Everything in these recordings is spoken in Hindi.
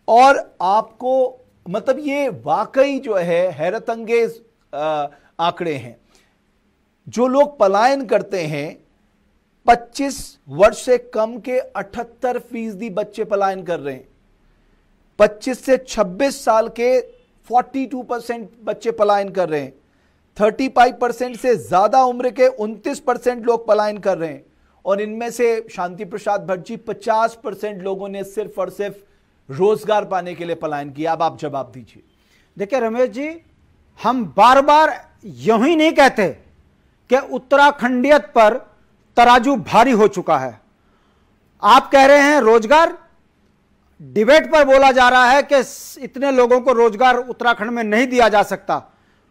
और आपको मतलब ये वाकई जो है हैरत अंगेज आंकड़े हैं। जो लोग पलायन करते हैं 25 वर्ष से कम के 78% बच्चे पलायन कर रहे हैं। 25 से 26 साल के 42% बच्चे पलायन कर रहे हैं। 35% से ज्यादा उम्र के 29% लोग पलायन कर रहे हैं। और इनमें से शांति प्रसाद भट्ट जी 50% लोगों ने सिर्फ और सिर्फ रोजगार पाने के लिए पलायन किया। अब आप जवाब दीजिए। देखिए रमेश जी, हम बार बार यूं ही नहीं कहते कि उत्तराखंडियत पर तराजू भारी हो चुका है। आप कह रहे हैं रोजगार, डिबेट पर बोला जा रहा है कि इतने लोगों को रोजगार उत्तराखंड में नहीं दिया जा सकता,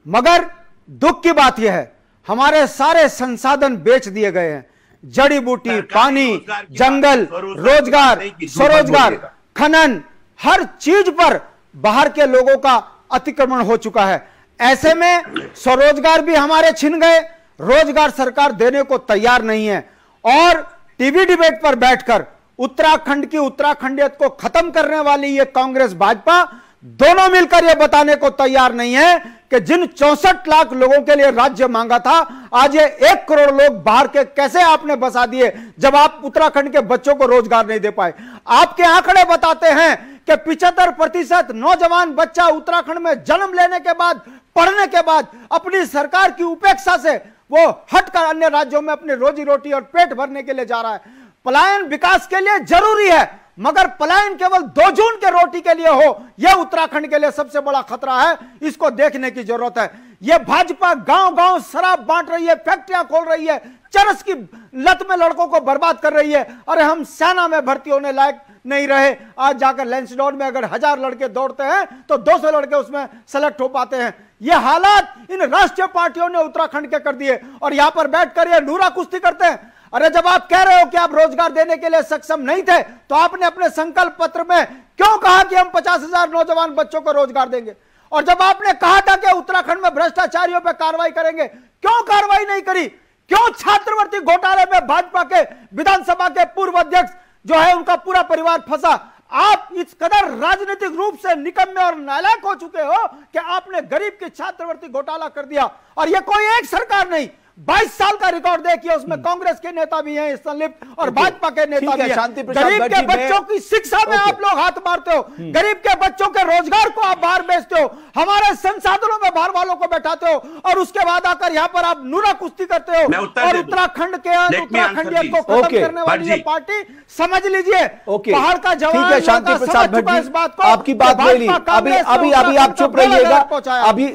मगर दुख की बात यह है हमारे सारे संसाधन बेच दिए गए हैं। जड़ी बूटी, पानी, जंगल, रोजगार, स्वरोजगार, खनन, हर चीज पर बाहर के लोगों का अतिक्रमण हो चुका है। ऐसे में स्वरोजगार भी हमारे छिन गए, रोजगार सरकार देने को तैयार नहीं है। और टीवी डिबेट पर बैठकर उत्तराखंड की उत्तराखंडियत को खत्म करने वाली ये कांग्रेस भाजपा दोनों मिलकर यह बताने को तैयार नहीं है कि जिन 64 लाख लोगों के लिए राज्य मांगा था, आज ये 1 करोड़ लोग बाहर के कैसे आपने बसा दिए, जब आप उत्तराखंड के बच्चों को रोजगार नहीं दे पाए। आपके आंकड़े बताते हैं कि 75% नौजवान बच्चा उत्तराखंड में जन्म लेने के बाद, पढ़ने के बाद अपनी सरकार की उपेक्षा से वो हटकर अन्य राज्यों में अपनी रोजी रोटी और पेट भरने के लिए जा रहा है। पलायन विकास के लिए जरूरी है, मगर पलायन केवल 2 जून के रोटी के लिए हो, यह उत्तराखंड के लिए सबसे बड़ा खतरा है। इसको देखने की जरूरत है। यह भाजपा गांव-गांव शराब बांट रही है, फैक्ट्रियां खोल रही है, चरस की लत में लड़कों को बर्बाद कर रही है। अरे हम सेना में भर्ती होने लायक नहीं रहे, आज जाकर लैंसडॉन में अगर 1000 लड़के दौड़ते हैं तो 200 लड़के उसमें सेलेक्ट हो पाते हैं। यह हालात इन राष्ट्रीय पार्टियों ने उत्तराखंड के कर दिए और यहां पर बैठकर यह नूरा कुश्ती करते हैं। अरे जब आप कह रहे हो कि आप रोजगार देने के लिए सक्षम नहीं थे, तो आपने अपने संकल्प पत्र में क्यों कहा कि हम 50,000 नौजवान बच्चों को रोजगार देंगे? और जब आपने कहा था कि उत्तराखंड में भ्रष्टाचारियों पर कार्रवाई करेंगे, क्यों कार्रवाई नहीं करी? क्यों छात्रवृत्ति घोटाले में भाजपा के विधानसभा के पूर्व अध्यक्ष जो है उनका पूरा परिवार फंसा? आप इस कदर राजनीतिक रूप से निकम्मे और नालायक हो चुके हो कि आपने गरीब की छात्रवृत्ति घोटाला कर दिया। और यह कोई एक सरकार नहीं, 22 साल का रिकॉर्ड देखिए, उसमें कांग्रेस के नेता भी हैं संलिप्त और भाजपा के नेता भी हैं। गरीब के बच्चों की शिक्षा में आप लोग हाथ मारते हो, गरीब के बच्चों के रोजगार को आप बाहर बेचते हो, हमारे संसाधनों में बाहर वालों को बैठाते हो, और उसके बाद आकर यहाँ पर आप नूरा कुश्ती करते हो। और उत्तराखंड के उत्तराखंडियत को खत्म करने वाली ये पार्टी, समझ लीजिए, पहाड़ का जवान शांति प्रसाद भट्ट जी, आपकी बात ले ली। अभी आप चुप रहिएगा।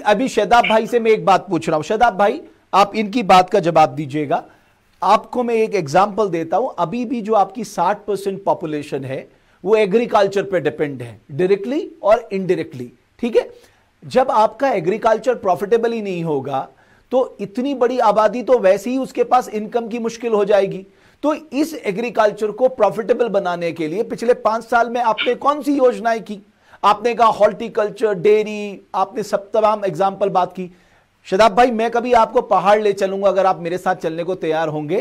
अभी शादाब भाई से मैं एक बात पूछ रहा हूं। शादाब भाई, आप इनकी बात का जवाब दीजिएगा। आपको मैं एक एग्जांपल देता हूं। अभी भी जो आपकी 60% पॉपुलेशन है वो एग्रीकल्चर पे डिपेंड है, डायरेक्टली और इनडायरेक्टली। ठीक है, जब आपका एग्रीकल्चर प्रॉफिटेबल ही नहीं होगा तो इतनी बड़ी आबादी तो वैसे ही उसके पास इनकम की मुश्किल हो जाएगी। तो इस एग्रीकल्चर को प्रॉफिटेबल बनाने के लिए पिछले 5 साल में आपने कौन सी योजनाएं की? आपने कहा हॉर्टिकल्चर, डेयरी, आपने सब तमाम एग्जाम्पल बात की। शादाब भाई, मैं कभी आपको पहाड़ ले चलूंगा, अगर आप मेरे साथ चलने को तैयार होंगे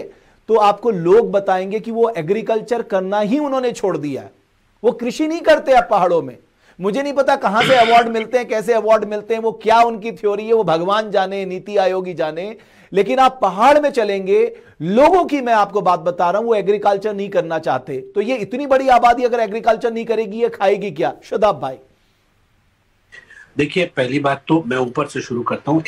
तो आपको लोग बताएंगे कि वो एग्रीकल्चर करना ही उन्होंने छोड़ दिया है, वो कृषि नहीं करते अब पहाड़ों में। मुझे नहीं पता कहां से अवार्ड मिलते हैं, कैसे अवार्ड मिलते हैं, वो क्या उनकी थ्योरी है, वो भगवान जाने, नीति आयोग ही जाने। लेकिन आप पहाड़ में चलेंगे, लोगों की मैं आपको बात बता रहा हूं, वो एग्रीकल्चर नहीं करना चाहते। तो ये इतनी बड़ी आबादी अगर एग्रीकल्चर नहीं करेगी, ये खाएगी क्या? शादाब भाई, देखिए, पहली बात तो मैं ऊपर से शुरू करता हूं।